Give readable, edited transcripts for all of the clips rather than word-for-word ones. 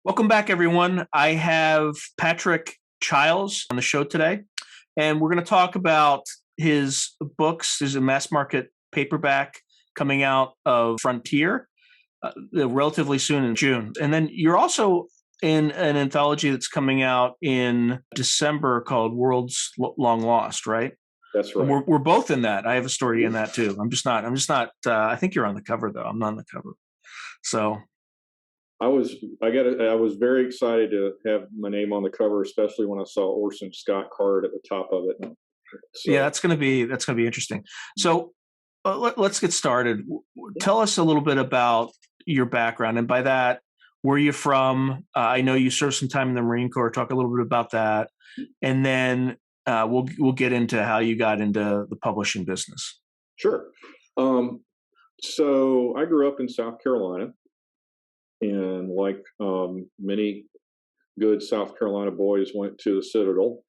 Welcome back, everyone. I have Patrick Chiles on the show today, and we're going to talk about his books. There's a mass market paperback coming out of Frontier relatively soon in June. And then you're also in an anthology that's coming out in December called Worlds Long Lost, right? That's And right. we're both in that. I have a story in that too. I'm just not, I think you're on the cover though. I'm not on the cover. So I was very excited to have my name on the cover, especially when I saw Orson Scott Card at the top of it. yeah, So that's gonna be interesting. So let's get started. Tell us a little bit about your background, and by that, where you from? I know you served some time in the Marine Corps. Talk a little bit about that, and then we'll get into how you got into the publishing business. sure. Um, so I grew up in South Carolina, and like many good South Carolina boys, went to the Citadel,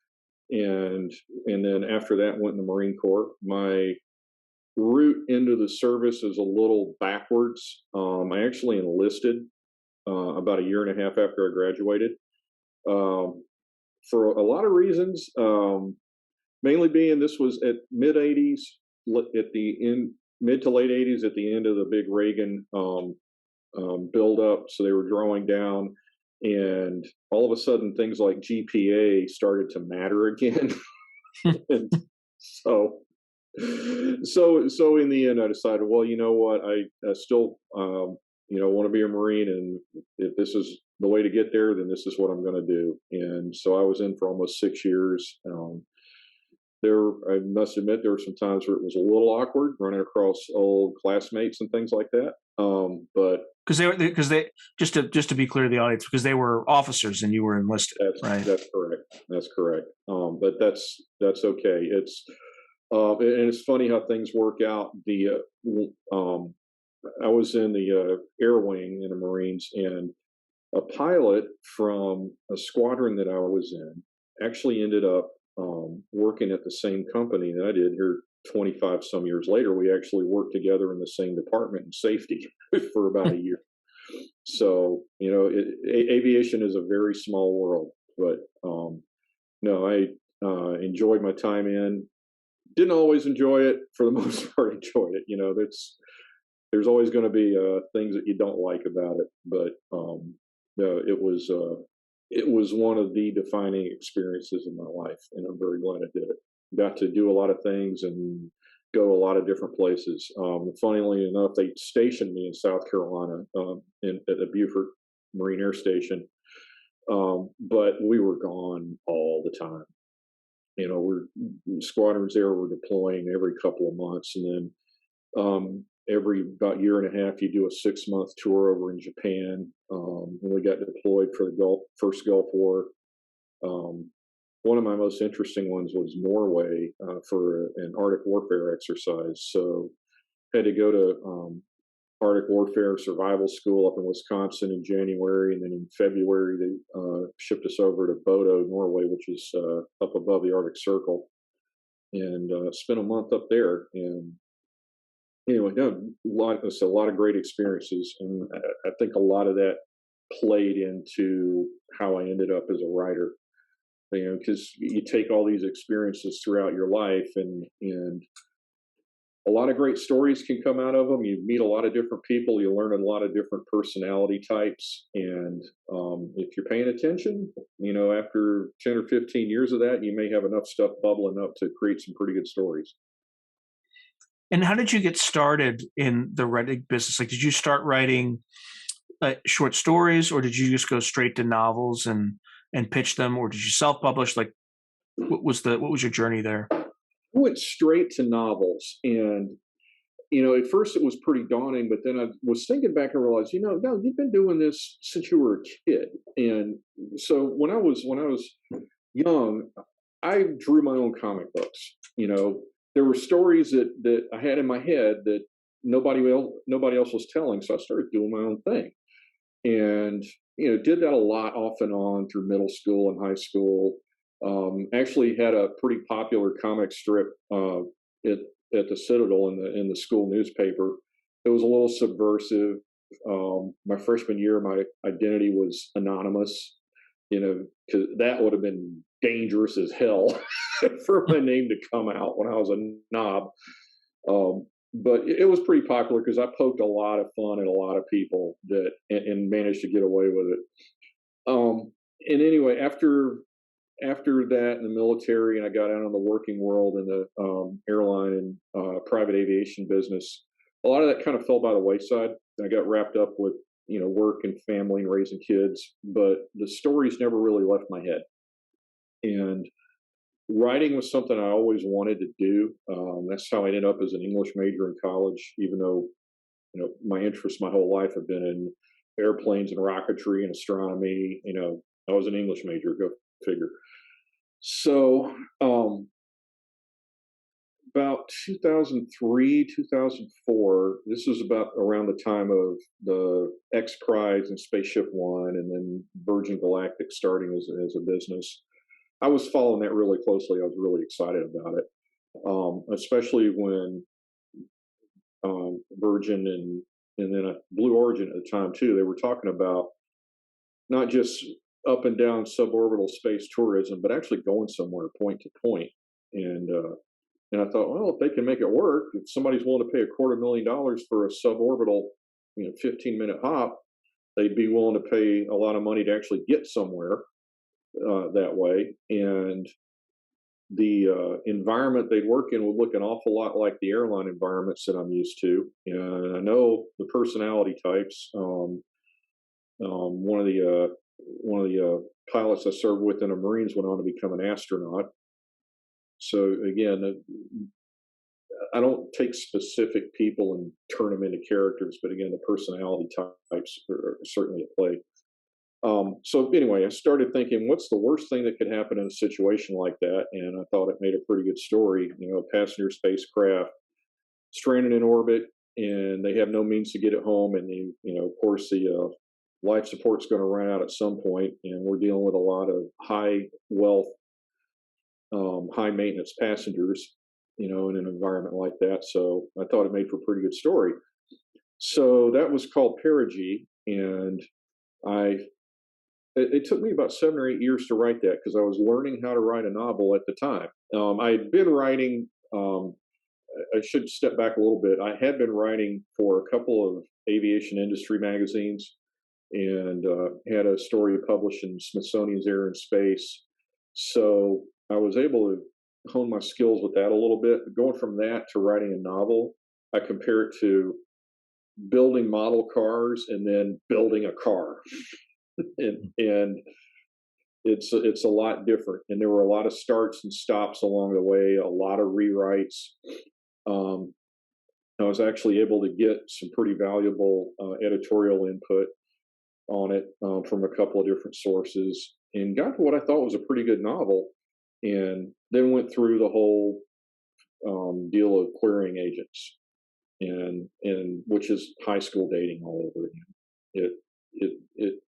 and then after that went in the Marine Corps. My route into the service is a little backwards. I actually enlisted about a year and a half after I graduated. Um, for a lot of reasons. Mainly being this was at mid '80s, at the end, mid to late '80s, at the end of the big Reagan build up. So they were drawing down, and all of a sudden things like GPA started to matter again. And so so in the end I decided, well, you know what, I still want to be a Marine, and if this is the way to get there, then this is what I'm going to do. And so I was in for almost 6 years. I must admit, there were some times where it was a little awkward running across old classmates and things like that. But Because they just to be clear to the audience, because they were officers and you were enlisted, right? that's correct. That's correct. But that's okay. And it's funny how things work out. I was in the air wing in the Marines, and a pilot from a squadron that I was in actually ended up working at the same company that I did here 25 some years later. We actually worked together in the same department in safety for about a year. So, aviation is a very small world, but no, I enjoyed my time in. Didn't always enjoy it. For the most part, enjoyed it. There's always going to be things that you don't like about it, but no, it was one of the defining experiences in my life, and I'm very glad I did it. Got to do a lot of things and go a lot of different places. Funnily enough, they stationed me in South Carolina, at the Beaufort Marine Air Station, but we were gone all the time. We're squadrons there were deploying every couple of months, and then every about year and a half, you do a 6-month tour over in Japan. And we got deployed for the first Gulf War. One of my most interesting ones was Norway, for an Arctic warfare exercise. So had to go to Arctic warfare survival school up in Wisconsin in January, and then in February they shipped us over to Bodo, Norway, which is up above the Arctic Circle, and spent a month up there. And anyway, no, a lot of great experiences, and I think a lot of that played into how I ended up as a writer. Because you take all these experiences throughout your life, and a lot of great stories can come out of them. You meet a lot of different people. You learn a lot of different personality types, and if you're paying attention, after 10 or 15 years of that, you may have enough stuff bubbling up to create some pretty good stories. And how did you get started in the writing business? Like, did you start writing short stories, or did you just go straight to novels and pitch them, or did you self-publish? Like, what was your journey there? I went straight to novels, and at first it was pretty daunting, but then I was thinking back and realized, no, you've been doing this since you were a kid. And so when I was young, I drew my own comic books. There were stories that I had in my head that nobody else was telling, so I started doing my own thing. And did that a lot off and on through middle school and high school. Actually had a pretty popular comic strip at the Citadel in the school newspaper. It was a little subversive. My freshman year, my identity was anonymous, because that would have been dangerous as hell for my name to come out when I was a knob. But it was pretty popular because I poked a lot of fun at a lot of people and managed to get away with it. And anyway, after that in the military, and I got out in the working world in the airline and private aviation business, a lot of that kind of fell by the wayside. I got wrapped up with work and family and raising kids, but the stories never really left my head. And writing was something I always wanted to do. That's how I ended up as an English major in college, even though my interests my whole life have been in airplanes and rocketry and astronomy. I was an English major, go figure. So about 2003, 2004, this was about around the time of the X Prize and Spaceship One, and then Virgin Galactic starting as a business. I was following that really closely. I was really excited about it, especially when Virgin and then Blue Origin at the time too. They were talking about not just up and down suborbital space tourism, but actually going somewhere point to point. And I thought, well, if they can make it work, if somebody's willing to pay $250,000 for a suborbital, 15-minute hop, they'd be willing to pay a lot of money to actually get somewhere that way. And the environment they'd work in would look an awful lot like the airline environments that I'm used to. And I know the personality types. One of the pilots I served with in the Marines went on to become an astronaut. So again, I don't take specific people and turn them into characters, but again, the personality types are certainly at play. So anyway, I started thinking, what's the worst thing that could happen in a situation like that? And I thought it made a pretty good story. A passenger spacecraft stranded in orbit, and they have no means to get it home, and of course, the life support's going to run out at some point, and we're dealing with a lot of high wealth, high maintenance passengers, in an environment like that. So I thought it made for a pretty good story. So that was called Perigee, and it took me about 7 or 8 years to write that because I was learning how to write a novel at the time. I had been writing. I should step back a little bit. I had been writing for a couple of aviation industry magazines, and had a story published in Smithsonian's Air and Space. So I was able to hone my skills with that a little bit. But going from that to writing a novel, I compare it to building model cars and then building a car. and it's a lot different. And there were a lot of starts and stops along the way, a lot of rewrites. I was actually able to get some pretty valuable editorial input on it from a couple of different sources, and got to what I thought was a pretty good novel. And then went through the whole deal of querying agents, and which is high school dating all over again.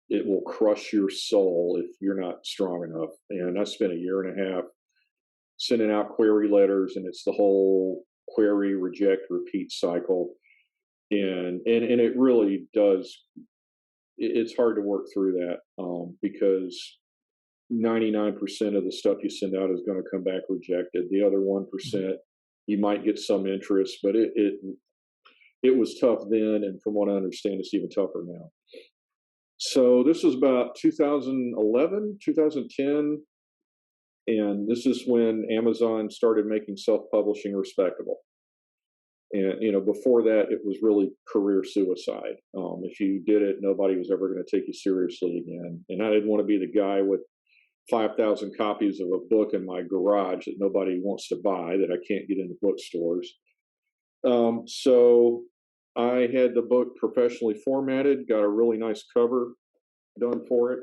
It will crush your soul if you're not strong enough. And I spent a year and a half sending out query letters, and it's the whole query, reject, repeat cycle. And it really does. It's hard to work through that because 99% of the stuff you send out is going to come back rejected. The other 1%, you might get some interest, but it was tough then, and from what I understand, it's even tougher now. So this was about 2011, 2010, and this is when Amazon started making self-publishing respectable. And before that, it was really career suicide. If you did it, nobody was ever going to take you seriously again. And I didn't want to be the guy with 5,000 copies of a book in my garage that nobody wants to buy, that I can't get into bookstores. So I had the book professionally formatted, got a really nice cover done for it.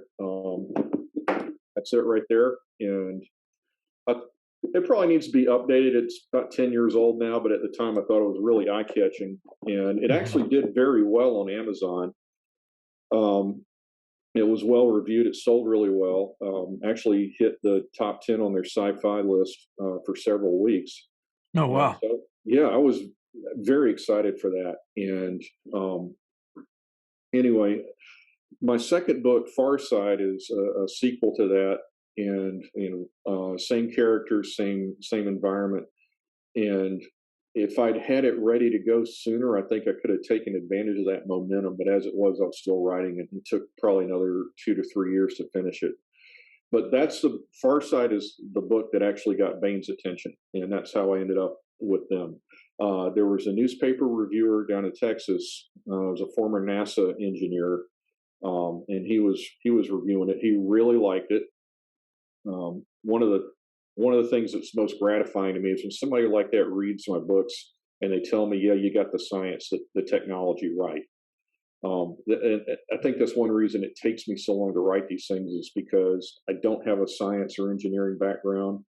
That's it right there. And it probably needs to be updated. It's about 10 years old now, but at the time I thought it was really eye-catching. And it actually did very well on Amazon. It was well reviewed. It sold really well. Actually hit the top 10 on their sci-fi list for several weeks. Oh, wow. So, yeah, I was very excited for that. And anyway, my second book, Far Side, is a sequel to that, and same characters, same environment. And if I'd had it ready to go sooner, I think I could have taken advantage of that momentum. But as it was, I was still writing it. It took probably another 2 to 3 years to finish it. But that's the Far Side is the book that actually got Baen's attention, and that's how I ended up with them. There was a newspaper reviewer down in Texas. Was a former NASA engineer, and he was reviewing it. He really liked it. One of the things that's most gratifying to me is when somebody like that reads my books and they tell me, "Yeah, you got the science, the technology right." And I think that's one reason it takes me so long to write these things is because I don't have a science or engineering background.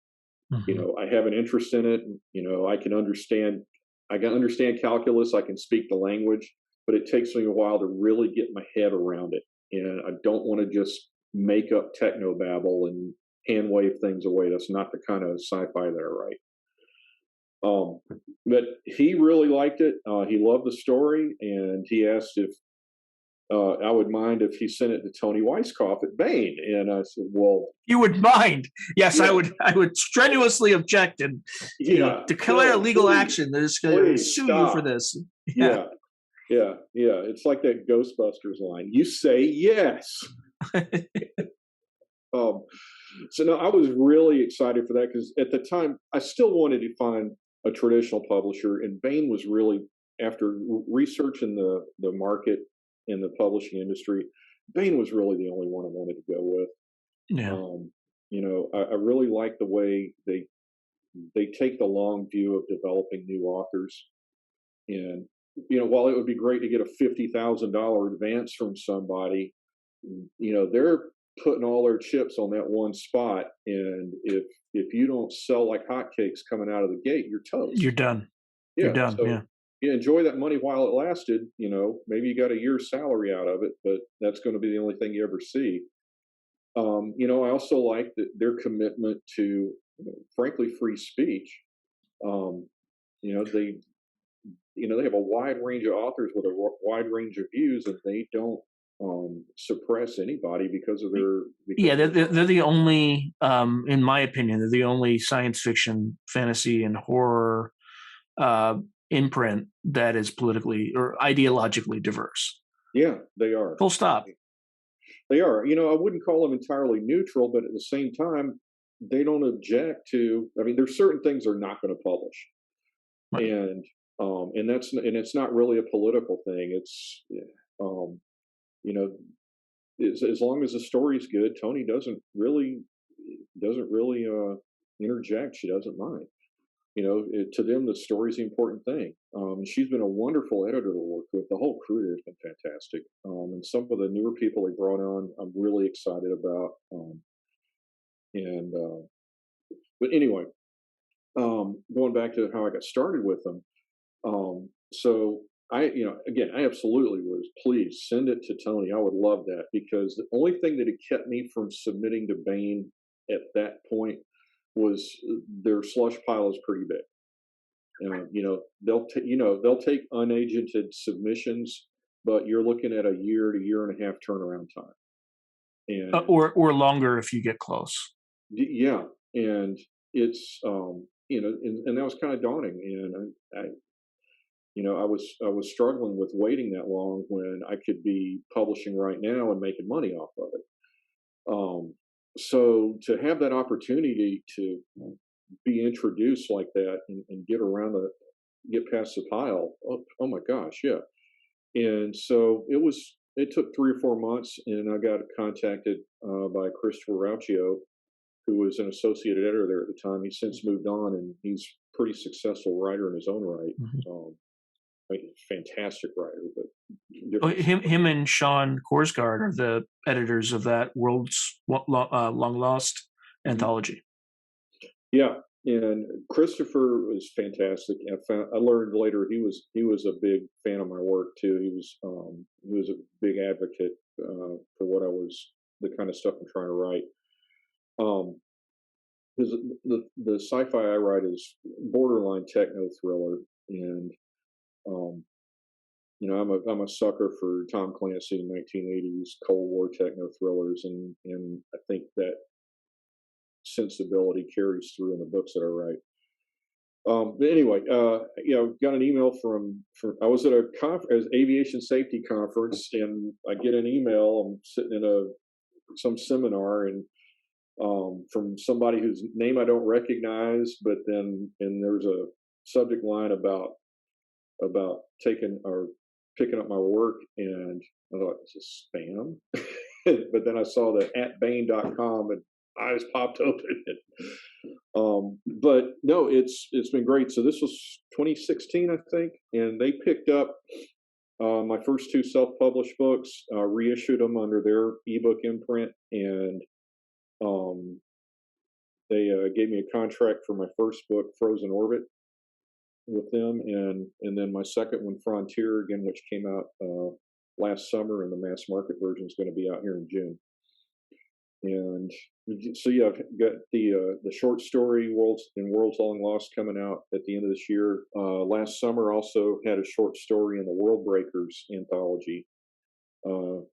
Hmm. I have an interest in it. I can understand calculus. I can speak the language, but it takes me a while to really get my head around it. And I don't want to just make up techno babble and hand wave things away. That's not the kind of sci-fi that I write. Um, but he really liked it. He loved the story, and he asked if I would mind if he sent it to Tony Weisskopf at Baen. And I said, well, You would mind? Yes, I yeah, would. I would strenuously object and yeah, declare no, legal please, action. They're just going to please sue you for stop. this. Yeah. Yeah, yeah, yeah. It's like that Ghostbusters line. You say yes. Um, so no, I was really excited for that because at the time I still wanted to find a traditional publisher, and Baen was really after researching the market in the publishing industry. Baen was really the only one I wanted to go with. Yeah. Um, I really like the way they take the long view of developing new authors. And while it would be great to get a $50,000 advance from somebody, they're putting all their chips on that one spot. And if you don't sell like hotcakes coming out of the gate, you're You're toast. done. You're Yeah. done. So Yeah. you enjoy that money while it lasted. Maybe you got a year's salary out of it, but that's going to be the only thing you ever see. I also like that their commitment to, frankly, free speech. Um, you know, they they have a wide range of authors with a wide range of views, and they don't suppress anybody because of their Yeah, because of they're, their they're they're science. the only, in my opinion, they're the only science fiction, fantasy, and horror uh, imprint that is politically or ideologically diverse. Yeah, they are. Full stop. They are. I wouldn't call them entirely neutral, but at the same time, they don't object to. I mean, there's certain things they're not going to publish, Right. and it's not really a political thing. It's um, you know, as long as the story's good, Tony doesn't really interject. She doesn't mind. To them, the story's the important thing. She's been a wonderful editor to work with. The whole crew there has been fantastic. And some of the newer people they brought on, I'm really excited about. And But anyway, going back to how I got started with them. So again, I absolutely was. Please send it to Tony. I would love that because the only thing that had kept me from submitting to Baen at that point was their slush pile is pretty big. They'll take unagented submissions, but you're looking at a year to year and a half turnaround time. And Or longer if you get close. yeah, and it's and that was kind of daunting. And I was struggling with waiting that long when I could be publishing right now and making money off of it. So to have that opportunity to be introduced like that and get past the pile, oh my gosh, yeah. And so it took 3 or 4 months, and I got contacted by Christopher Rauchio, who was an associate editor there at the time. He's since moved on, and he's a pretty successful writer in his own right. Mhm. Like a fantastic writer, but Oh, different him story. and Sean Korsgaard are the editors of that World's Long Lost Mhm. anthology. Yeah, and Christopher was fantastic. I learned later he was a big fan of my work too. He was a big advocate for the kind of stuff I'm trying to write. Um, because the sci-fi I write is borderline techno thriller, and um, I'm a sucker for Tom Clancy in 1980s Cold War techno thrillers, and I think that sensibility carries through in the books that I write. But anyway, got an email from I was at a conference, aviation safety conference, and I get an email. I'm sitting in some seminar, and from somebody whose name I don't recognize, but then and there's a subject line about taking or picking up my work, and I thought, is this spam? But then I saw that at Baen.com, and eyes popped open. But no, it's been great. So this was 2016, I think, and they picked up my first two self-published books, reissued them under their ebook imprint, and they gave me a contract for my first book, Frozen Orbit, with them, and then my second one, Frontier, again, which came out last summer, and the mass market version is going to be out here in June. And so yeah, I've got the short story Worlds Long Lost coming out at the end of this year. Last summer also had a short story in the World Breakers anthology.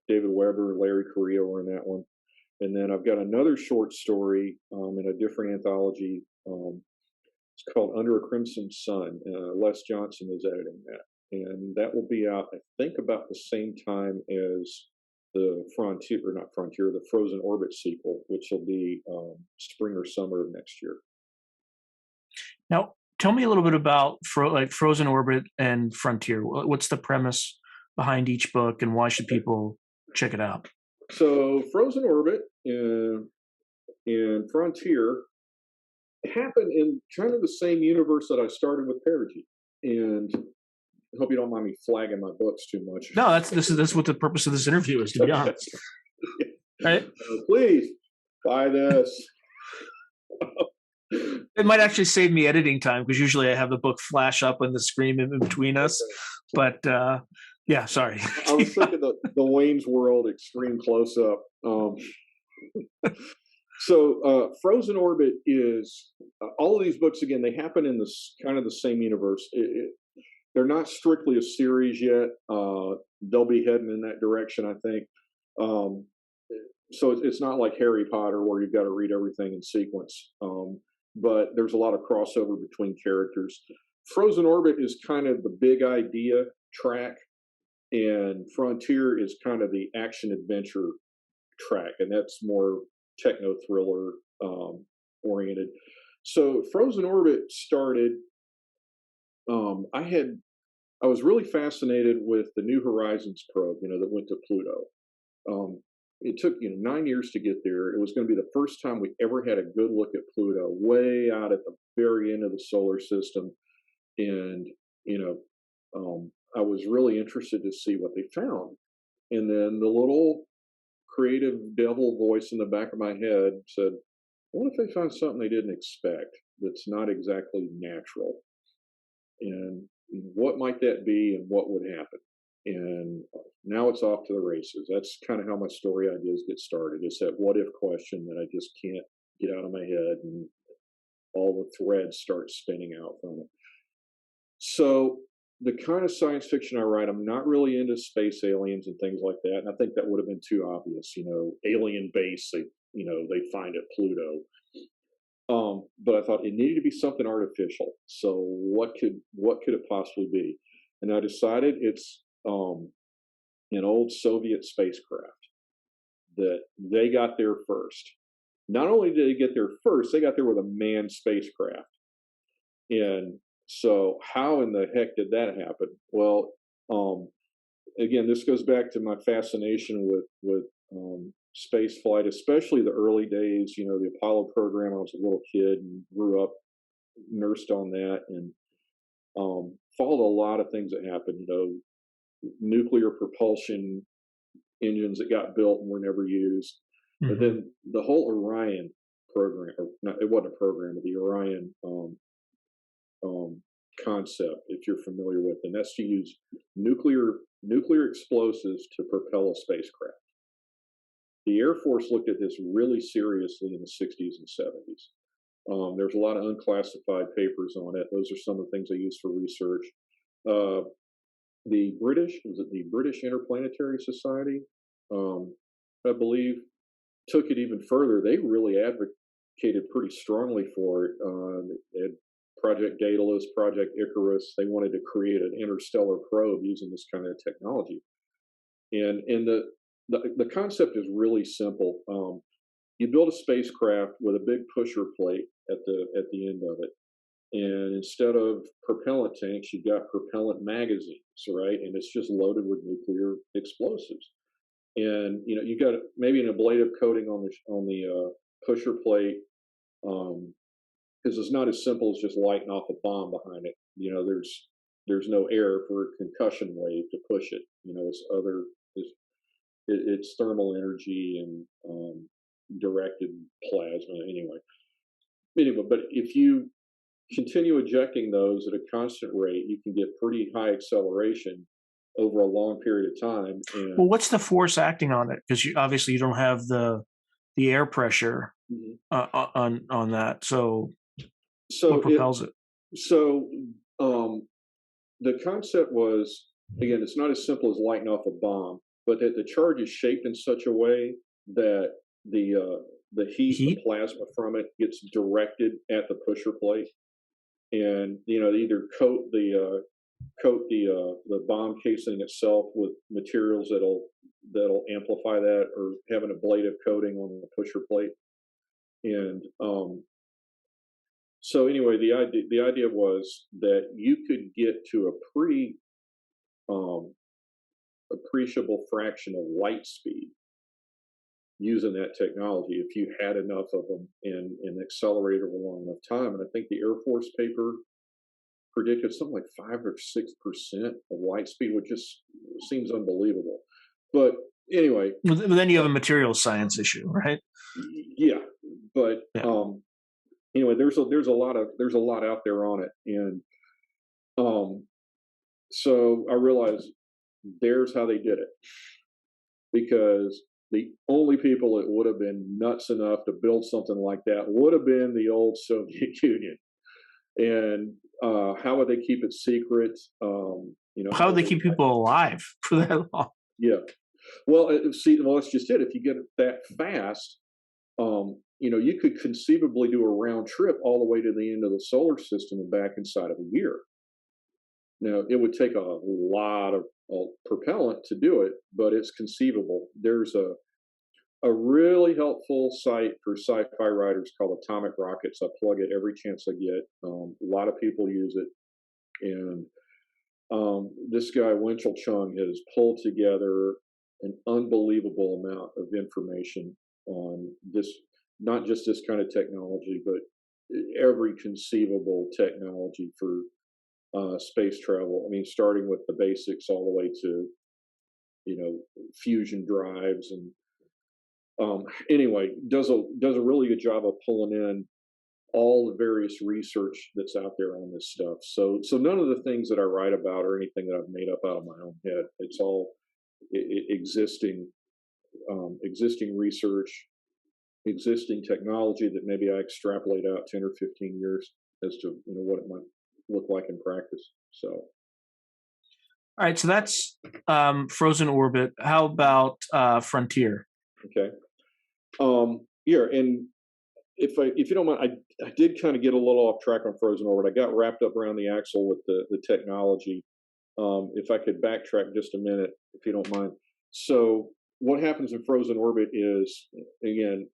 David Weber, Larry Correa were in that one. And then I've got another short story in a different anthology. It's called Under a Crimson Sun. Les Johnson is editing that. And that will be out, I think, about the same time as the the Frozen Orbit sequel, which will be spring or summer of next year. Now, tell me a little bit about Frozen Orbit and Frontier. What's the premise behind each book, and why should people check it out? So, Frozen Orbit and Frontier happen in kind of the same universe that I started with Perigee. And I hope you don't mind me flagging my books too much. No, this is what the purpose of this interview is, to be honest. Right? Please buy this. It might actually save me editing time, because usually I have the book flash up on the screen in between us. But yeah, sorry. I was thinking the Wayne's World extreme close up. So Frozen Orbit is all of these books, again, they happen in this kind of the same universe. They're not strictly a series yet. They'll be heading in that direction, I think. So it's not like Harry Potter where you've got to read everything in sequence. But there's a lot of crossover between characters. Frozen Orbit is kind of the big idea track, and Frontier is kind of the action adventure track, and that's more techno thriller oriented. So Frozen Orbit started. I was really fascinated with the New Horizons probe, that went to Pluto. It took 9 years to get there. It was going to be the first time we ever had a good look at Pluto, way out at the very end of the solar system, and I was really interested to see what they found. And then the little creative devil voice in the back of my head said, "What if they found something they didn't expect that's not exactly natural? And what might that be, and what would happen?" And now it's off to the races. That's kind of how my story ideas get started. It's that what if question that I just can't get out of my head, and all the threads start spinning out from it. So the kind of science fiction I write, I'm not really into space aliens and things like that. And I think that would have been too obvious, alien base, they find at Pluto. But I thought it needed to be something artificial. So what could it possibly be? And I decided it's an old Soviet spacecraft that they got there first. Not only did they get there first, they got there with a manned spacecraft. And so how in the heck did that happen? Well, again, this goes back to my fascination with space flight, especially the early days, the Apollo program. I was a little kid and grew up, nursed on that, and followed a lot of things that happened, nuclear propulsion engines that got built and were never used. Mm-hmm. But then the whole Orion program, or not, it wasn't a program, but the Orion concept, if you're familiar with, and that's to use nuclear explosives to propel a spacecraft. The Air Force looked at this really seriously in the 60s and 70s. There's a lot of unclassified papers on it. Those are some of the things I use for research. the British, was it the British Interplanetary Society? Um, I believe took it even further. They really advocated pretty strongly for it. They had Project Daedalus, Project Icarus. They wanted to create an interstellar probe using this kind of technology. And the concept is really simple. You build a spacecraft with a big pusher plate at the end of it, and instead of propellant tanks, you've got propellant magazines, right? And it's just loaded with nuclear explosives. And you got maybe an ablative coating on the pusher plate, because it's not as simple as just lighting off a bomb behind it. There's no air for a concussion wave to push it. It's, it's thermal energy and directed plasma anyway, but if you continue ejecting those at a constant rate, you can get pretty high acceleration over a long period of time. Well, And what's the force acting on it? Because obviously you don't have the air pressure Mhm. on that. So what so it propels it? so the concept was, again, it's not as simple as lighting off a bomb, but that the charge is shaped in such a way that the heat, the Heat? plasma from it, gets directed at the pusher plate, and they either coat the bomb casing itself with materials that'll amplify that, or have an ablative coating on the pusher plate. And so anyway, the idea was that you could get to a pretty um, appreciable fraction of light speed using that technology if you had enough of them and accelerated over a long enough time. And I think the Air Force paper predicted something like 5 or 6% of light speed, which just seems unbelievable. But anyway, Well, then you have a materials science issue, right? yeah. But Yeah. anyway, there's a lot out there on it, and um, so I realized there's how they did it, because the only people that would have been nuts enough to build something like that would have been the old Soviet Union. And how would they keep it secret? How How would would they they? keep people alive for that long? Yeah. Well, see, well, that's just it. If you get it that fast, you could conceivably do a round trip all the way to the end of the solar system and back inside of a year. Now, it would take a lot of propellant to do it, but it's conceivable. There's a really helpful site for sci-fi writers called Atomic Rockets. I plug it every chance I get. A lot of people use it, and this guy Winchell Chung has pulled together an unbelievable amount of information on this, not just this kind of technology, but every conceivable technology for space travel. I mean, starting with the basics all the way to fusion drives, and anyway, does a really good job of pulling in all the various research that's out there on this stuff. So none of the things that I write about are anything that I've made up out of my own head. It's all existing research, existing technology that maybe I extrapolate out 10 or 15 years as to what it might look like in practice. So All right, so that's frozen orbit. How about frontier? okay, yeah, and if you don't mind, I did kind of get a little off track on frozen orbit. I got wrapped up around the axle with the technology. If I could backtrack just a minute, if you don't mind. So what happens in frozen orbit is, again,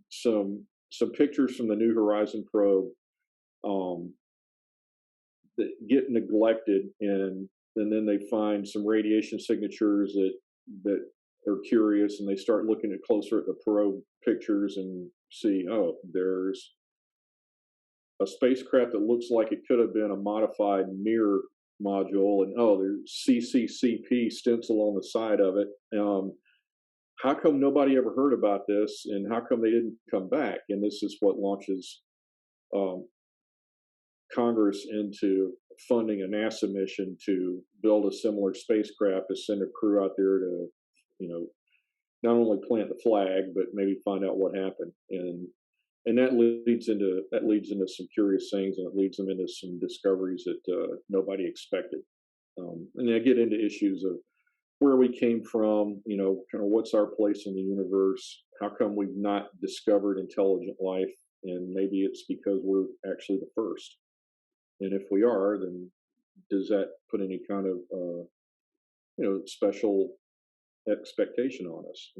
some pictures from the New Horizon probe um, that get neglected, and then they find some radiation signatures that are curious, and they start looking at closer at the probe pictures and see, oh, there's a spacecraft that looks like it could have been a modified Mir module, and oh, there's CCCP stencil on the side of it. How come nobody ever heard about this, and how come they didn't come back? And this is what launches um, Congress into funding a NASA mission to build a similar spacecraft to send a crew out there to, you know, not only plant the flag but maybe find out what happened. And that leads into some curious things, and it leads them into some discoveries that nobody expected. And I get into issues of where we came from, kind of what's our place in the universe, how come we've not discovered intelligent life, and maybe it's because we're actually the first. And if we are, then does that put any kind of special expectation on us?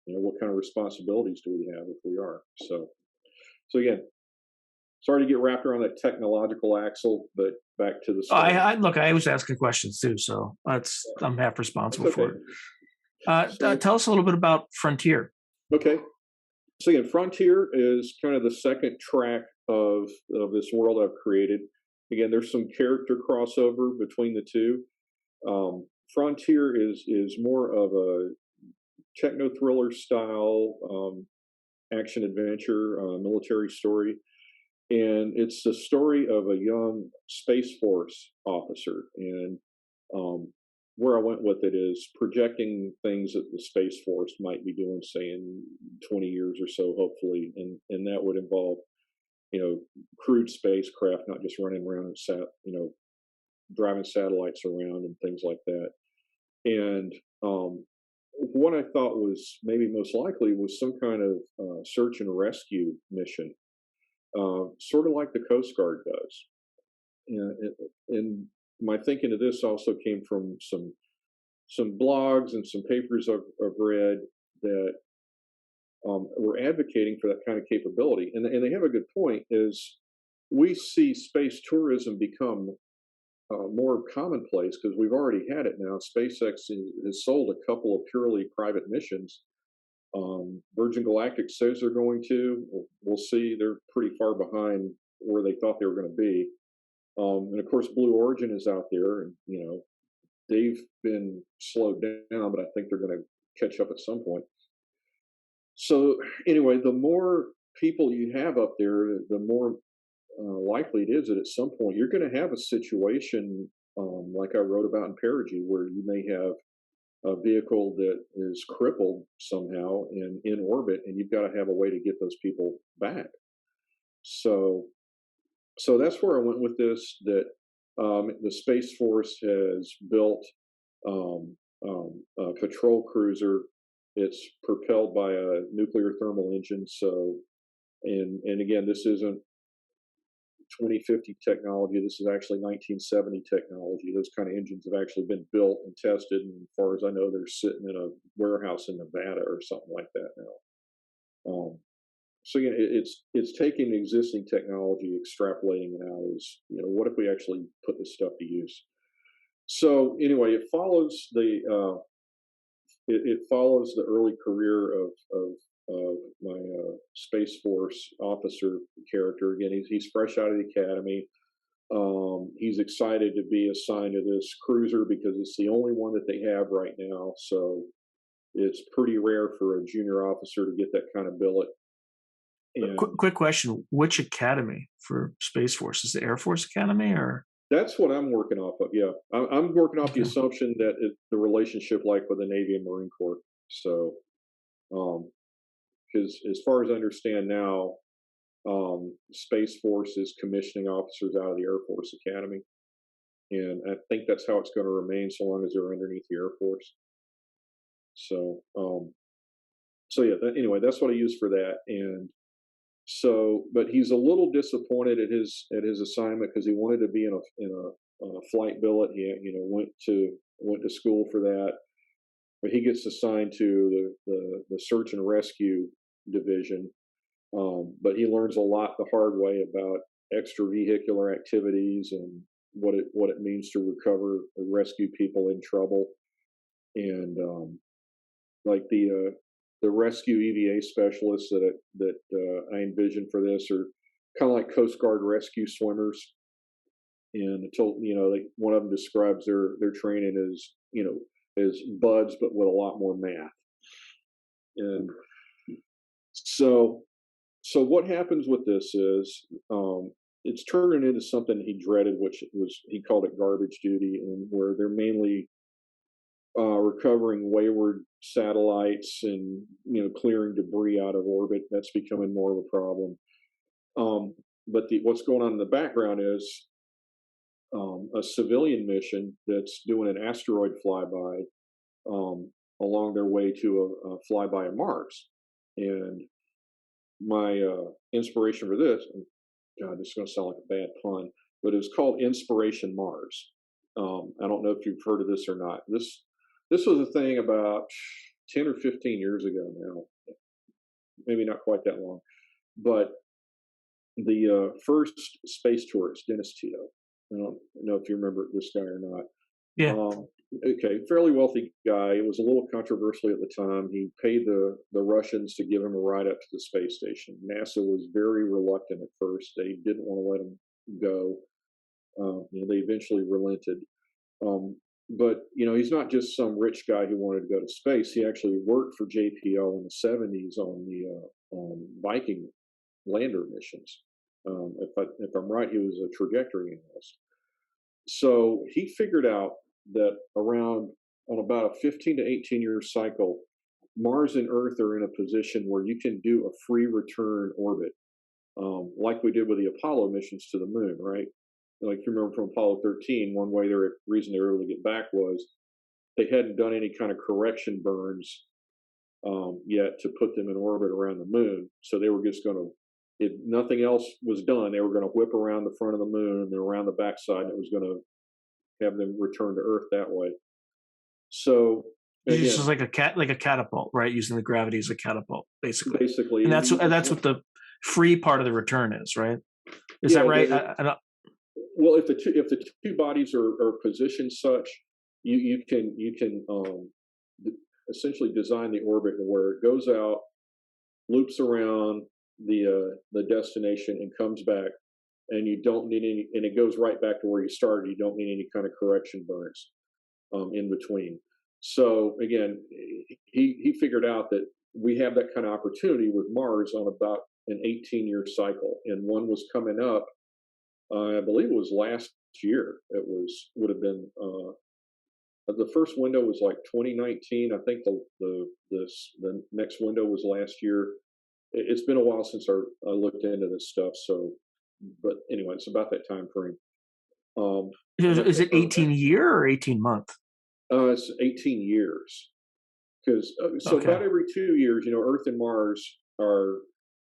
What kind of responsibilities do we have if we are? So again, sorry to get wrapped around that technological axle, but back to the story. I look. I was asking questions too, so I'm half That's responsible okay. for it. So Tell us a little bit about Frontier. okay, so again, Frontier is kind of the second track of this world I've created. Again, there's some character crossover between the two. Frontier is more of a techno thriller style action adventure military story, and it's the story of a young space force officer. And um, where I went with it is projecting things that the space force might be doing, say in 20 years or so, hopefully, and that would involve crewed spacecraft, not just running around and driving satellites around and things like that. And what I thought was maybe most likely was some kind of search and rescue mission, sort of like the Coast Guard does. And my thinking of this also came from some blogs and some papers I've read that were advocating for that kind of capability, and they have a good point. Is we see space tourism become more commonplace because we've already had it now. SpaceX has sold a couple of purely private missions. Virgin Galactic says they're going to. We'll see. They're pretty far behind where they thought they were going to be. And of course, Blue Origin is out there, and they've been slowed down, but I think they're going to catch up at some point. So anyway, the more people you have up there, the more likely it is that at some point you're going to have a situation like I wrote about in Perigee, where you may have a vehicle that is crippled somehow and in orbit, and you've got to have a way to get those people back. So, so that's where I went with this. That the Space Force has built a patrol cruiser. It's propelled by a nuclear thermal engine. So, and again, this isn't 2050 technology. This is actually 1970 technology. Those kind of engines have actually been built and tested, and as far as I know, they're sitting in a warehouse in Nevada or something like that now. So again, it's taking existing technology, extrapolating it out. Is what if we actually put this stuff to use? So anyway, it follows the early career of my Space Force officer character. Again, he's fresh out of the academy. He's excited to be assigned to this cruiser because it's the only one that they have right now. So it's pretty rare for a junior officer to get that kind of billet. And Quick question: which academy for Space Force? Is the Air Force Academy or? that's what I'm working off of. Yeah, I'm working off the Okay. assumption that the relationship like with the Navy and Marine Corps. So, because as far as I understand now, Space Force is commissioning officers out of the Air Force Academy, and I think that's how it's going to remain so long as they're underneath the Air Force. So, so yeah. Anyway, that's what I use for that, and so, but he's a little disappointed at his assignment because he wanted to be in a flight billet. He went to school for that, but he gets assigned to the search and rescue division. But he learns a lot the hard way about extravehicular activities and what it means to recover and rescue people in trouble. And like the rescue EVA specialists that I envision for this are kind of like Coast Guard rescue swimmers. And until one of them describes their training as buds, but with a lot more math. And so so what happens with this is it's turning into something he dreaded, which was he called it garbage duty, and where they're mainly recovering wayward satellites and clearing debris out of orbit. That's becoming more of a problem. But what's going on in the background is a civilian mission that's doing an asteroid flyby along their way to a flyby of Mars. And my inspiration for this, and God, this is going to sound like a bad pun, but it was called Inspiration Mars. I don't know if you've heard of this or not. This was a thing about 10 or 15 years ago now, maybe not quite that long, but the first space tourist, Dennis Tito. I don't know if you remember this guy or not. Yeah. Okay, fairly wealthy guy. It was a little controversial at the time. He paid the Russians to give him a ride up to the space station. NASA was very reluctant at first. They didn't want to let him go. They eventually relented. But he's not just some rich guy who wanted to go to space. He actually worked for JPL in the '70s on the Viking lander missions. If I'm right, he was a trajectory analyst. So he figured out that on about a 15 to 18-year cycle, Mars and Earth are in a position where you can do a free return orbit, like we did with the Apollo missions to the moon, right? Like you remember from Apollo 13, one way reason they were able to get back was they hadn't done any kind of correction burns yet to put them in orbit around the moon. So they were just going to, if nothing else was done, they were going to whip around the front of the moon and around the backside, and it was going to have them return to Earth that way. So again, it's just like a catapult, right? Using the gravity as a catapult, basically. Basically, and that's what the free part of the return is, right? Is that right? Well, if the two bodies are positioned such, you can essentially design the orbit where it goes out, loops around the destination, and comes back, and you don't need any, and it goes right back to where you started. You don't need any kind of correction burns in between. So again, he figured out that we have that kind of opportunity with Mars on about an 18-year cycle, and one was coming up. I believe it was last year. Would have been the first window was like 2019. I think the next window was last year. It's been a while since I looked into this stuff. So, but anyway, it's about that time frame. Is it 18-year or 18-month? It's 18 years. Because about every 2 years, Earth and Mars are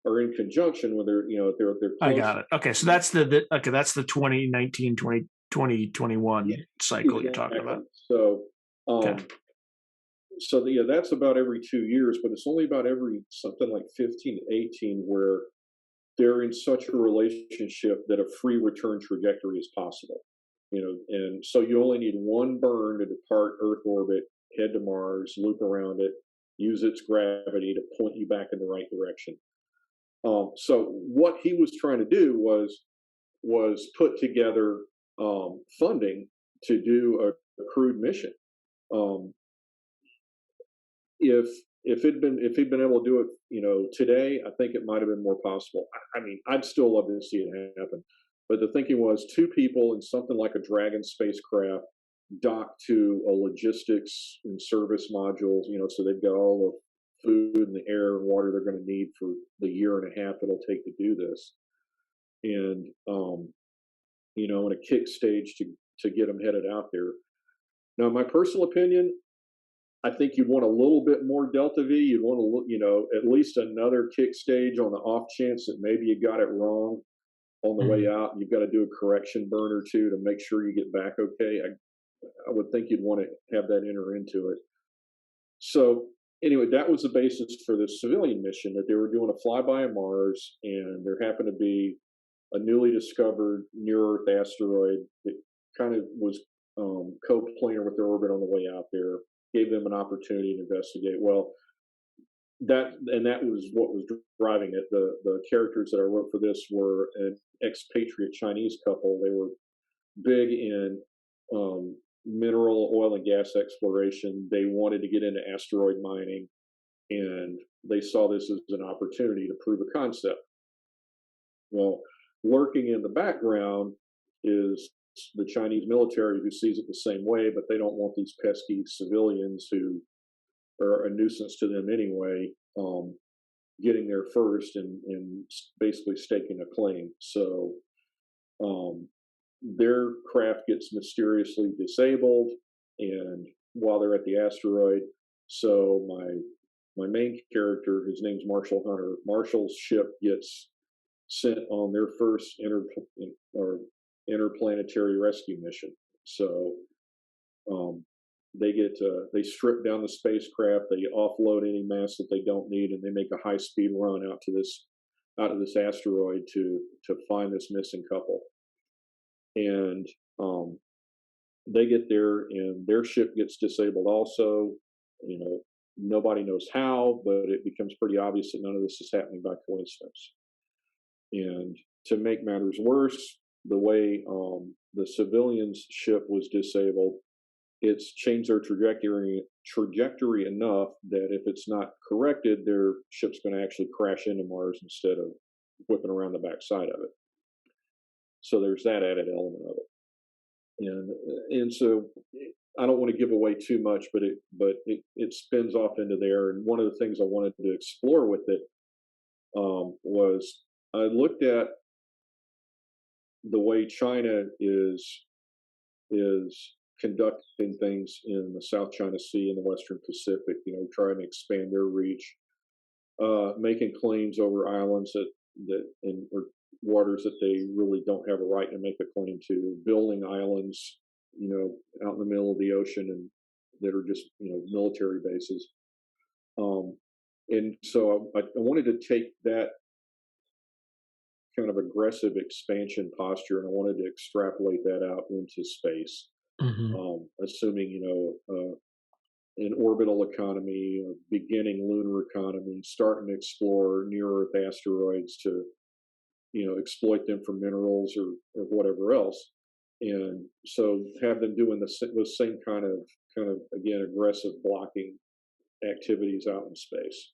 in conjunction when they're close. I got it. Okay, so that's the 2019 2021 cycle you're talking about. So that's about every 2 years, but it's only about every something like 15 to 18 where they're in such a relationship that a free return trajectory is possible. And so you only need one burn to depart Earth orbit, head to Mars, loop around it, use its gravity to point you back in the right direction. So what he was trying to do was put together funding to do a crewed mission. If he'd been able to do it, today, I think it might have been more possible. I mean, I'd still love to see it happen. But the thinking was 2 people in something like a Dragon spacecraft docked to a logistics and service modules, so they've got all the food and the air and water they're going to need for the year and a half it'll take to do this. And, in a kick stage to get them headed out there. Now, my personal opinion, I think you'd want a little bit more Delta V. You'd want to, at least another kick stage on the off chance that maybe you got it wrong on the way out. You've got to do a correction burn or two to make sure you get back okay. I would think you'd want to have that enter into it. So anyway, that was the basis for the civilian mission, that they were doing a flyby of Mars, and there happened to be a newly discovered near-Earth asteroid that kind of was co-planar with their orbit on the way out there, gave them an opportunity to investigate. Well, that was what was driving it. The characters that I wrote for this were an expatriate Chinese couple. They were big in mineral, oil, and gas exploration. They wanted to get into asteroid mining, and they saw this as an opportunity to prove a concept. Well, lurking in the background is the Chinese military, who sees it the same way, but they don't want these pesky civilians who are a nuisance to them anyway, getting there first and basically staking a claim. So their craft gets mysteriously disabled, and while they're at the asteroid, so my main character, his name's Marshall Hunter. Marshall's ship gets sent on their first or interplanetary rescue mission. So um, they strip down the spacecraft, they offload any mass that they don't need, and they make a high speed run out of this asteroid to find this missing couple. And um, they get there, and their ship gets disabled also. You know, nobody knows how, but it becomes pretty obvious that none of this is happening by coincidence. And to make matters worse, the way the civilians' ship was disabled, it's changed their trajectory enough that if it's not corrected, their ship's going to actually crash into Mars instead of whipping around the backside of it. So there's that added element of it, and so I don't want to give away too much, but it spins off into there. And one of the things I wanted to explore with it was I looked at the way China is conducting things in the South China Sea and the Western Pacific. You know, trying to expand their reach, making claims over islands or waters that they really don't have a right to make a claim to, building islands, you know, out in the middle of the ocean and that are just, you know, military bases. And so I wanted to take that kind of aggressive expansion posture, and I wanted to extrapolate that out into space, Hmm. assuming, you know, an orbital economy, a beginning lunar economy, starting to explore near Earth asteroids to, you know, exploit them for minerals or whatever else. And so have them doing the same kind of again aggressive blocking activities out in space,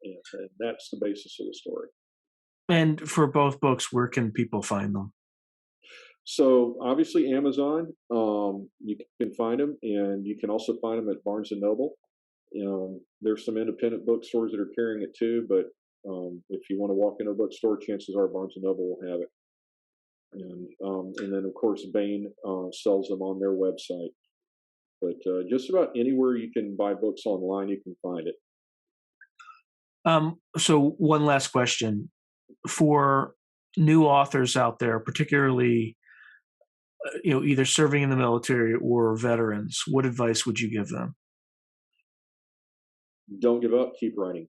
and that's the basis of the story. And for both books, where can people find them? So obviously Amazon, you can find them, and you can also find them at Barnes and Noble. There's some independent bookstores that are carrying it too, but if you want to walk into a bookstore, chances are Barnes and Noble will have it. And then of course Baen sells them on their website. But just about anywhere you can buy books online, you can find it. So one last question for new authors out there, particularly either serving in the military or veterans. What advice would you give them? Don't give up. Keep writing.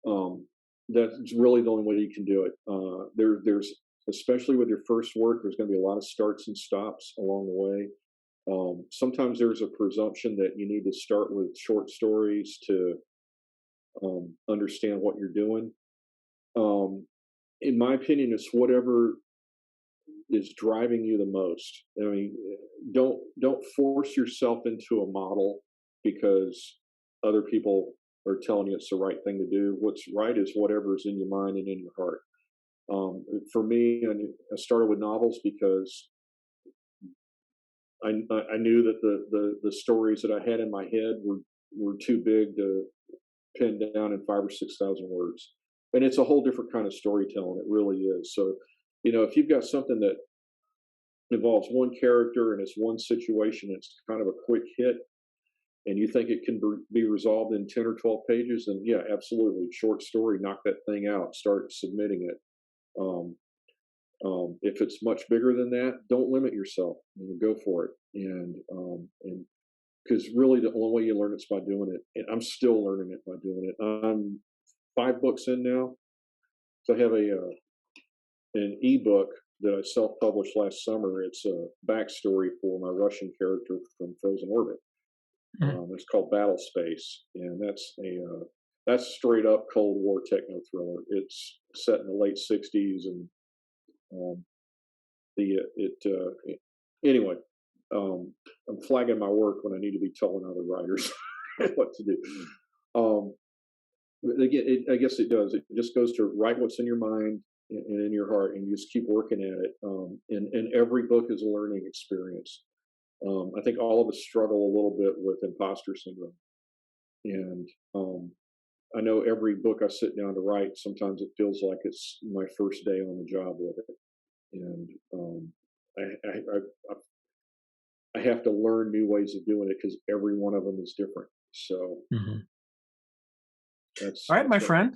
Um, that's really the only way you can do it. There's especially with your first work, there's going to be a lot of starts and stops along the way. Sometimes there's a presumption that you need to start with short stories to understand what you're doing. Um, in my opinion, it's whatever is driving you the most. I mean, don't force yourself into a model because other people are telling you it's the right thing to do. What's right is whatever is in your mind and in your heart. For me, I started with novels because I knew that the stories that I had in my head were too big to pin down in 5 or 6 thousand words, and it's a whole different kind of storytelling. It really is. So, you know, if you've got something that involves one character and it's one situation, it's kind of a quick hit, and you think it can be resolved in 10 or 12 pages, then yeah, absolutely, short story, knock that thing out, start submitting it. Um, if it's much bigger than that, don't limit yourself. You know, go for it, and because really the only way you learn it's by doing it. And I'm still learning it by doing it. I'm 5 books in now, so I have an ebook that I self-published last summer. It's a backstory for my Russian character from Frozen Orbit. Mm. It's called Battle Space, and that's straight up Cold War techno thriller. It's set in the late '60s, and um, the it anyway. I'm flagging my work when I need to be telling other writers what to do. Um, but again, I guess it does. It just goes to write what's in your mind and in your heart, and you just keep working at it. And every book is a learning experience. I think all of us struggle a little bit with imposter syndrome, and I know every book I sit down to write, sometimes it feels like it's my first day on the job with it, and I have to learn new ways of doing it because every one of them is different. So that's all right, my what, friend.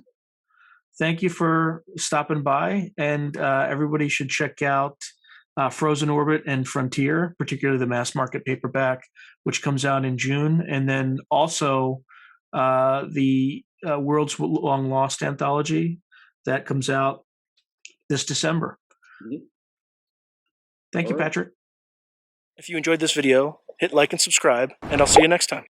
Thank you for stopping by, and everybody should check out Frozen Orbit and Frontier, particularly the mass market paperback, which comes out in June, and then also the World's Long Lost anthology that comes out this December. Thank you, right. Patrick. If you enjoyed this video, hit like and subscribe, and I'll see you next time.